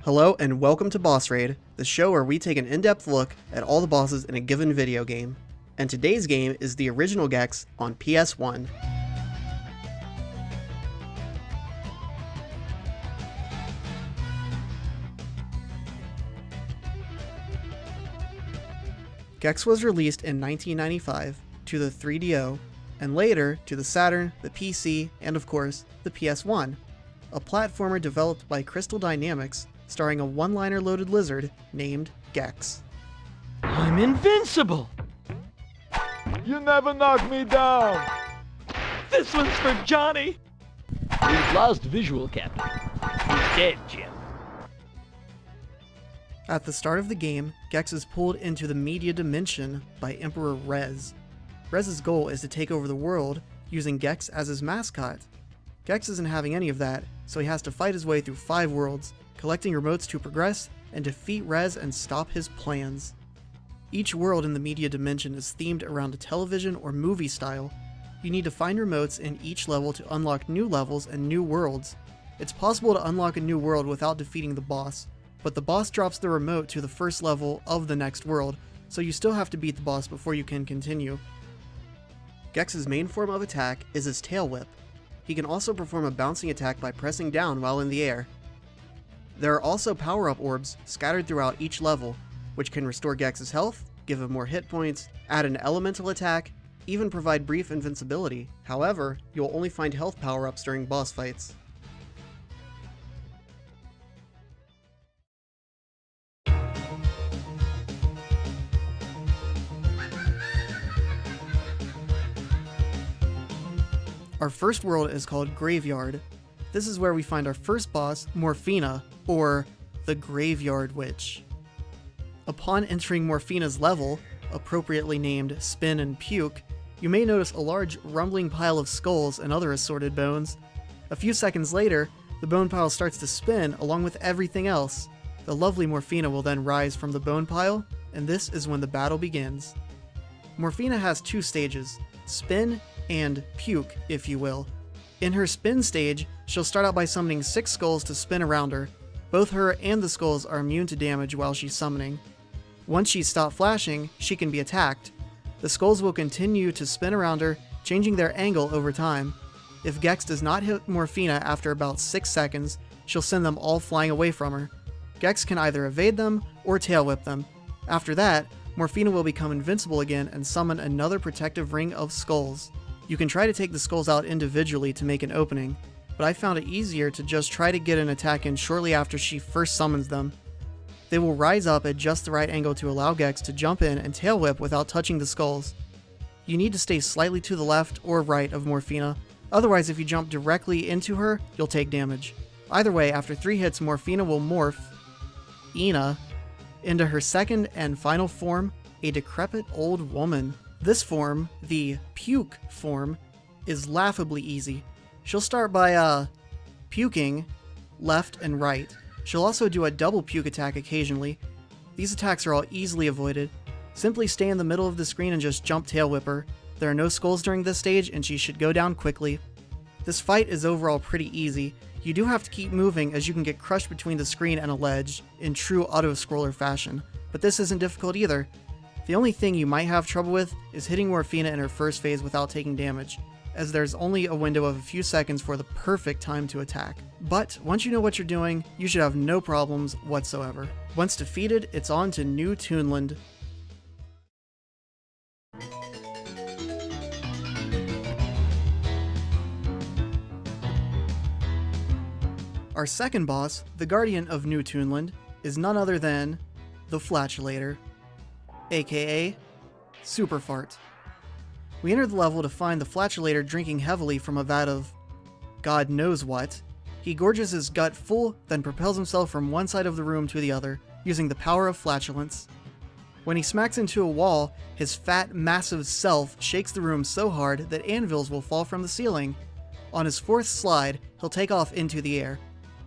Hello and welcome to Boss Raid, the show where we take an in-depth look at all the bosses in a given video game. And today's game is the original Gex on PS1. Gex was released in 1995 to the 3DO, and later to the Saturn, the PC, and of course, the PS1, a platformer developed by Crystal Dynamics starring a one-liner loaded lizard named Gex. I'm invincible! You never knock me down! This one's for Johnny! We've lost visual, Captain. He's dead, Jim. At the start of the game, Gex is pulled into the media dimension by Emperor Rez. Rez's goal is to take over the world using Gex as his mascot. Gex isn't having any of that, so he has to fight his way through 5 worlds, collecting remotes to progress and defeat Rez and stop his plans. Each world in the media dimension is themed around a television or movie style. You need to find remotes in each level to unlock new levels and new worlds. It's possible to unlock a new world without defeating the boss, but the boss drops the remote to the first level of the next world, so you still have to beat the boss before you can continue. Gex's main form of attack is his tail whip. He can also perform a bouncing attack by pressing down while in the air. There are also power-up orbs scattered throughout each level, which can restore Gex's health, give him more hit points, add an elemental attack, even provide brief invincibility. However, you'll only find health power-ups during boss fights. Our first world is called Graveyard. This is where we find our first boss, Morphina, or the Graveyard Witch. Upon entering Morphina's level, appropriately named Spin and Puke, you may notice a large rumbling pile of skulls and other assorted bones. A few seconds later, the bone pile starts to spin along with everything else. The lovely Morphina will then rise from the bone pile, and this is when the battle begins. Morphina has 2 stages, Spin and Puke, if you will. In her spin stage, she'll start out by summoning 6 skulls to spin around her. Both her and the skulls are immune to damage while she's summoning. Once she's stopped flashing, she can be attacked. The skulls will continue to spin around her, changing their angle over time. If Gex does not hit Morphina after about 6 seconds, she'll send them all flying away from her. Gex can either evade them or tail whip them. After that, Morphina will become invincible again and summon another protective ring of skulls. You can try to take the skulls out individually to make an opening, but I found it easier to just try to get an attack in shortly after she first summons them. They will rise up at just the right angle to allow Gex to jump in and tail whip without touching the skulls. You need to stay slightly to the left or right of Morphina, otherwise if you jump directly into her, you'll take damage. Either way, after 3 hits, Morphina will morph Ina into her second and final form, a decrepit old woman. This form, the Puke form, is laughably easy. She'll start by, puking left and right. She'll also do a double puke attack occasionally. These attacks are all easily avoided. Simply stay in the middle of the screen and just jump tail whip her. There are no skulls during this stage and she should go down quickly. This fight is overall pretty easy. You do have to keep moving as you can get crushed between the screen and a ledge in true auto-scroller fashion, but this isn't difficult either. The only thing you might have trouble with is hitting Morphina in her first phase without taking damage, as there's only a window of a few seconds for the perfect time to attack. But once you know what you're doing, you should have no problems whatsoever. Once defeated, it's on to New Toonland. Our second boss, the Guardian of New Toonland, is none other than the Flatulator, aka Super Fart. We enter the level to find the Flatulator drinking heavily from a vat of God knows what. He gorges his gut full, then propels himself from one side of the room to the other, using the power of flatulence. When he smacks into a wall, his fat, massive self shakes the room so hard that anvils will fall from the ceiling. On his 4th slide, he'll take off into the air.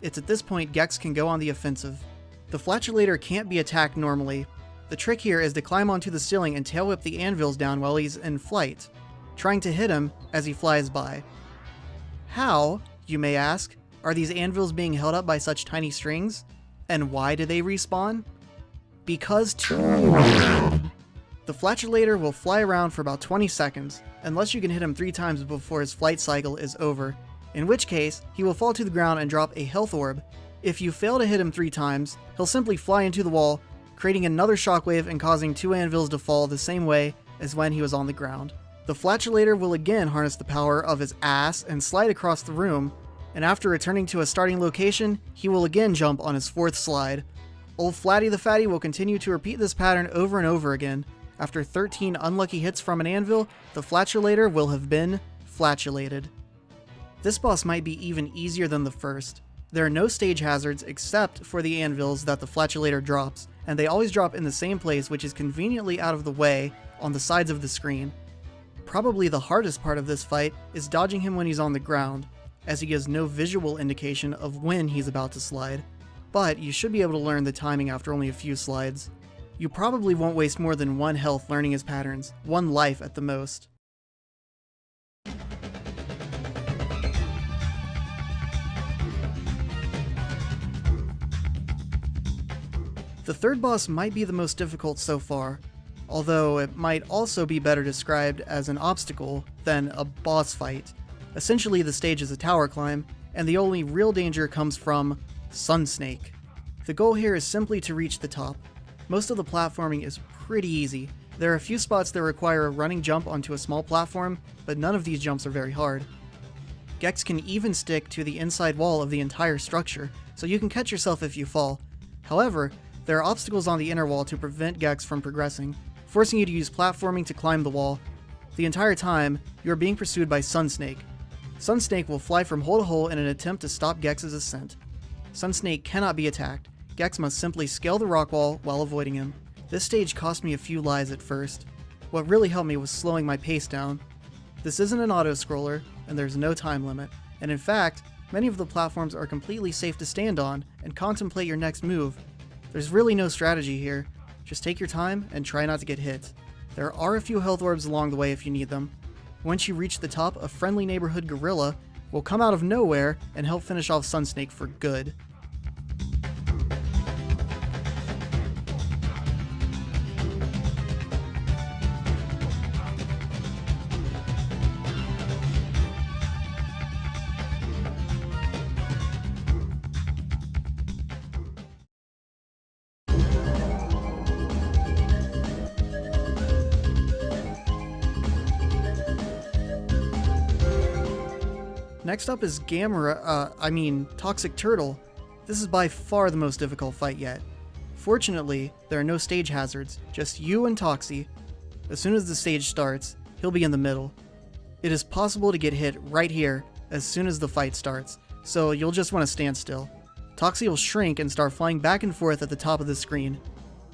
It's at this point Gex can go on the offensive. The Flatulator can't be attacked normally. The trick here is to climb onto the ceiling and tail whip the anvils down while he's in flight, trying to hit him as he flies by. How, you may ask, are these anvils being held up by such tiny strings? And why do they respawn? Because the flatulator will fly around for about 20 seconds, unless you can hit him 3 times before his flight cycle is over, in which case, he will fall to the ground and drop a health orb. If you fail to hit him 3 times, he'll simply fly into the wall, creating another shockwave and causing 2 anvils to fall the same way as when he was on the ground. The flatulator will again harness the power of his ass and slide across the room, and after returning to a starting location, he will again jump on his 4th slide. Old Flatty the Fatty will continue to repeat this pattern over and over again. After 13 unlucky hits from an anvil, the flatulator will have been flatulated. This boss might be even easier than the first. There are no stage hazards except for the anvils that the flatulator drops, and they always drop in the same place, which is conveniently out of the way on the sides of the screen. Probably the hardest part of this fight is dodging him when he's on the ground, as he gives no visual indication of when he's about to slide, but you should be able to learn the timing after only a few slides. You probably won't waste more than 1 health learning his patterns, 1 life at the most. The third boss might be the most difficult so far, although it might also be better described as an obstacle than a boss fight. Essentially, the stage is a tower climb, and the only real danger comes from Sun Snake. The goal here is simply to reach the top. Most of the platforming is pretty easy. There are a few spots that require a running jump onto a small platform, but none of these jumps are very hard. Gex can even stick to the inside wall of the entire structure, so you can catch yourself if you fall. However, there are obstacles on the inner wall to prevent Gex from progressing, forcing you to use platforming to climb the wall. The entire time, you are being pursued by Sun Snake. Sun Snake will fly from hole to hole in an attempt to stop Gex's ascent. Sun Snake cannot be attacked. Gex must simply scale the rock wall while avoiding him. This stage cost me a few lives at first. What really helped me was slowing my pace down. This isn't an auto-scroller, and there's no time limit, and in fact, many of the platforms are completely safe to stand on and contemplate your next move. There's really no strategy here. Just take your time and try not to get hit. There are a few health orbs along the way if you need them. Once you reach the top, a friendly neighborhood gorilla will come out of nowhere and help finish off Sun Snake for good. Next up is Toxic Turtle. This is by far the most difficult fight yet. Fortunately, there are no stage hazards, just you and Toxie. As soon as the stage starts, he'll be in the middle. It is possible to get hit right here as soon as the fight starts, so you'll just want to stand still. Toxie will shrink and start flying back and forth at the top of the screen.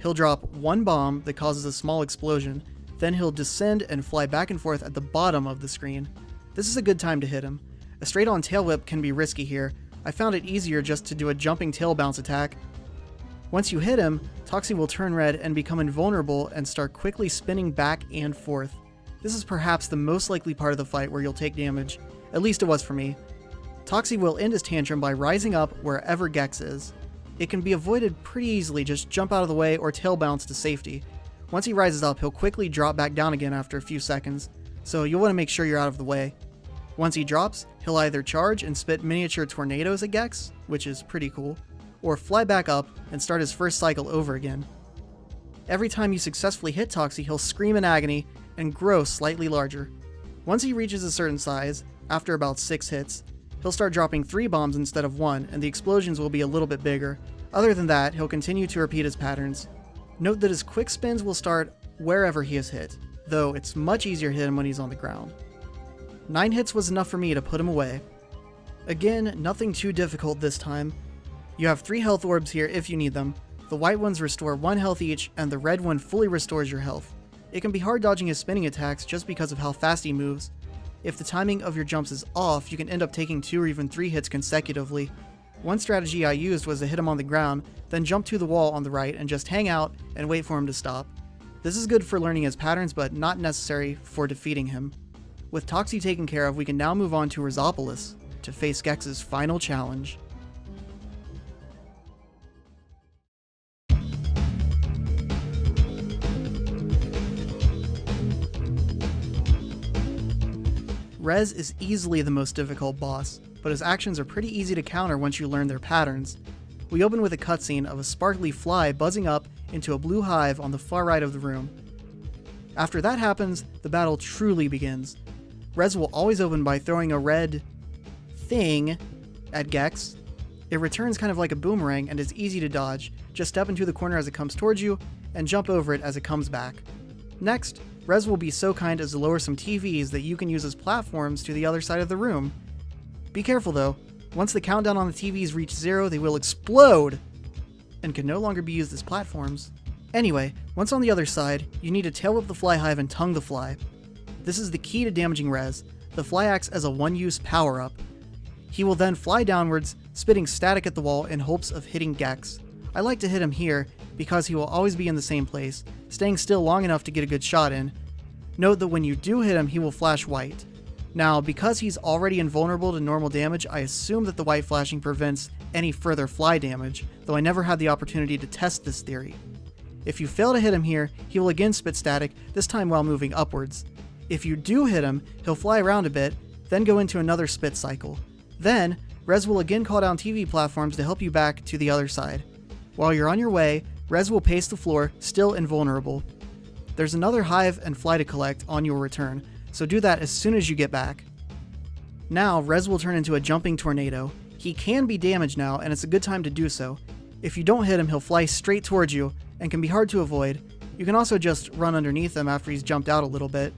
He'll drop 1 bomb that causes a small explosion, then he'll descend and fly back and forth at the bottom of the screen. This is a good time to hit him. A straight-on tail whip can be risky here. I found it easier just to do a jumping tail bounce attack. Once you hit him, Toxie will turn red and become invulnerable and start quickly spinning back and forth. This is perhaps the most likely part of the fight where you'll take damage. At least it was for me. Toxie will end his tantrum by rising up wherever Gex is. It can be avoided pretty easily, just jump out of the way or tail bounce to safety. Once he rises up, he'll quickly drop back down again after a few seconds, so you'll want to make sure you're out of the way. Once he drops, he'll either charge and spit miniature tornadoes at Gex, which is pretty cool, or fly back up and start his first cycle over again. Every time you successfully hit Toxie, he'll scream in agony and grow slightly larger. Once he reaches a certain size, after about 6 hits, he'll start dropping 3 bombs instead of 1, and the explosions will be a little bit bigger. Other than that, he'll continue to repeat his patterns. Note that his quick spins will start wherever he is hit, though it's much easier to hit him when he's on the ground. 9 hits was enough for me to put him away. Again, nothing too difficult this time. You have 3 health orbs here if you need them. The white ones restore 1 health each, and the red one fully restores your health. It can be hard dodging his spinning attacks just because of how fast he moves. If the timing of your jumps is off, you can end up taking 2 or even 3 hits consecutively. One strategy I used was to hit him on the ground, then jump to the wall on the right and just hang out and wait for him to stop. This is good for learning his patterns, but not necessary for defeating him. With Toxie taken care of, we can now move on to Rhizopolis to face Gex's final challenge. Rez is easily the most difficult boss, but his actions are pretty easy to counter once you learn their patterns. We open with a cutscene of a sparkly fly buzzing up into a blue hive on the far right of the room. After that happens, the battle truly begins. Rez will always open by throwing a red thing at Gex. It returns kind of like a boomerang and is easy to dodge. Just step into the corner as it comes towards you and jump over it as it comes back. Next, Rez will be so kind as to lower some TVs that you can use as platforms to the other side of the room. Be careful though, once the countdown on the TVs reach 0, they will explode and can no longer be used as platforms. Anyway, once on the other side, you need to tail whip the fly hive and tongue the fly. This is the key to damaging Rez. The fly acts as a one-use power-up. He will then fly downwards, spitting static at the wall in hopes of hitting Gex. I like to hit him here because he will always be in the same place, staying still long enough to get a good shot in. Note that when you do hit him, he will flash white. Now, because he's already invulnerable to normal damage, I assume that the white flashing prevents any further fly damage, though I never had the opportunity to test this theory. If you fail to hit him here, he will again spit static, this time while moving upwards. If you do hit him, he'll fly around a bit, then go into another spit cycle. Then, Rez will again call down TV platforms to help you back to the other side. While you're on your way, Rez will pace the floor, still invulnerable. There's another hive and fly to collect on your return, so do that as soon as you get back. Now, Rez will turn into a jumping tornado. He can be damaged now, and it's a good time to do so. If you don't hit him, he'll fly straight towards you, and can be hard to avoid. You can also just run underneath him after he's jumped out a little bit.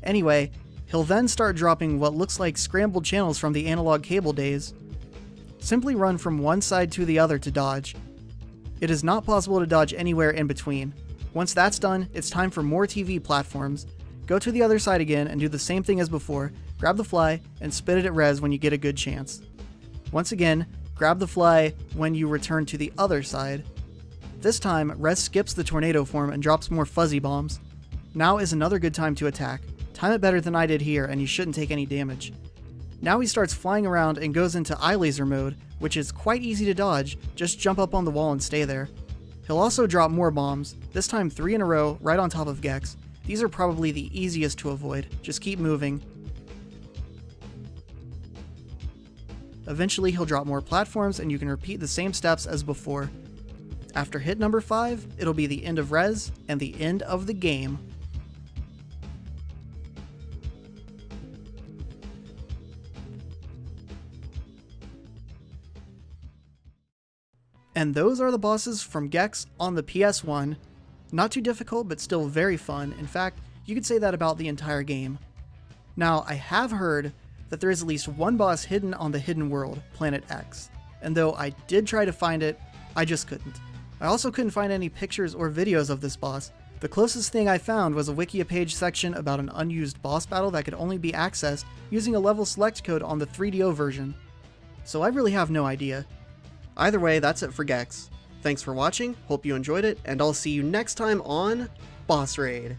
Anyway, he'll then start dropping what looks like scrambled channels from the analog cable days. Simply run from one side to the other to dodge. It is not possible to dodge anywhere in between. Once that's done, it's time for more TV platforms. Go to the other side again and do the same thing as before. Grab the fly and spit it at Rez when you get a good chance. Once again, grab the fly when you return to the other side. This time, Rez skips the tornado form and drops more fuzzy bombs. Now is another good time to attack. Time it better than I did here and you shouldn't take any damage. Now he starts flying around and goes into eye laser mode, which is quite easy to dodge. Just jump up on the wall and stay there. He'll also drop more bombs, this time 3 in a row right on top of Gex. These are probably the easiest to avoid. Just keep moving. Eventually he'll drop more platforms and you can repeat the same steps as before. After hit number 5, it'll be the end of Rez and the end of the game. And those are the bosses from Gex on the PS1. Not too difficult, but still very fun. In fact, you could say that about the entire game. Now, I have heard that there is at least one boss hidden on the hidden world, Planet X. And though I did try to find it, I just couldn't. I also couldn't find any pictures or videos of this boss. The closest thing I found was a Wikia page section about an unused boss battle that could only be accessed using a level select code on the 3DO version. So I really have no idea. Either way, that's it for Gex. Thanks for watching, hope you enjoyed it, and I'll see you next time on Boss Raid.